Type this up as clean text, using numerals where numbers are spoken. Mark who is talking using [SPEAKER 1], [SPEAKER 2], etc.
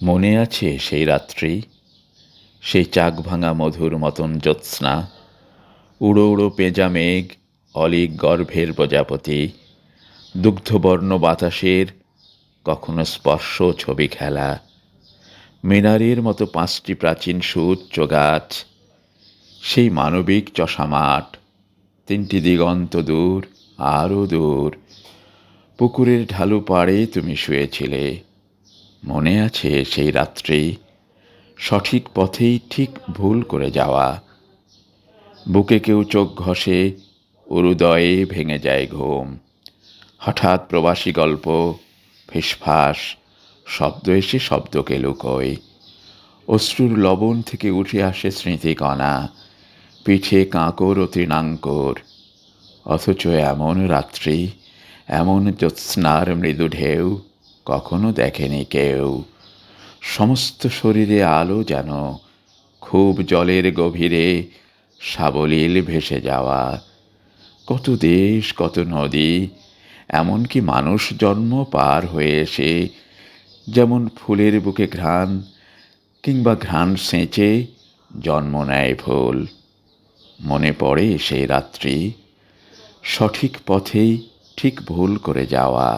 [SPEAKER 1] মনে আছে সেই রাত্রি, সেই চাক ভাঙা মধুর মতন জ্যোৎস্না, উড়ো উড়ো পেঁজা মেঘ, অলিক গর্ভের প্রজাপতি, দুগ্ধবর্ণ বাতাসের কখনো স্পর্শ ছবি খেলা, মিনারের মতো 5টি প্রাচীন সুউচ্চ গাছ, সেই মানবিক চষা মাঠ, 3টি দিগন্ত দূর, আরও দূর, পুকুরের ঢালু পাড়ে তুমি শুয়েছিলে। মনে আছে সেই রাত্রি, সঠিক পথেই ঠিক ভুল করে যাওয়া, বুকে কেউ চোখ ঘষে, উরুদয়ে ভেঙে যায় ঘুম, হঠাৎ প্রবাসী গল্প, ফিসফাস, শব্দ এসে শব্দকে লুকোয়, অশ্রুর লবণ থেকে উঠে আসে স্মৃতিকণা, পিঠে কাঁকর ও তৃণাঙ্কুর। অথচ এমন রাত্রি, এমন জ্যোৎস্নার মৃদু ঢেউ কখনো দেখেনি কেউ। সমস্ত শরীরে আলো যেন খুব জলের গভীরে সাবলীল ভেসে যাওয়া। কত দেশ, কত নদী, এমনকি মানুষ জন্ম পার হয়ে এসে যেমন ফুলের বুকে ঘ্রাণ, কিংবা ঘ্রাণ সেঁচে জন্ম নেয় ফুল। মনে পড়ে সেই রাত্রি, সঠিক পথেই ঠিক ভুল করে যাওয়া।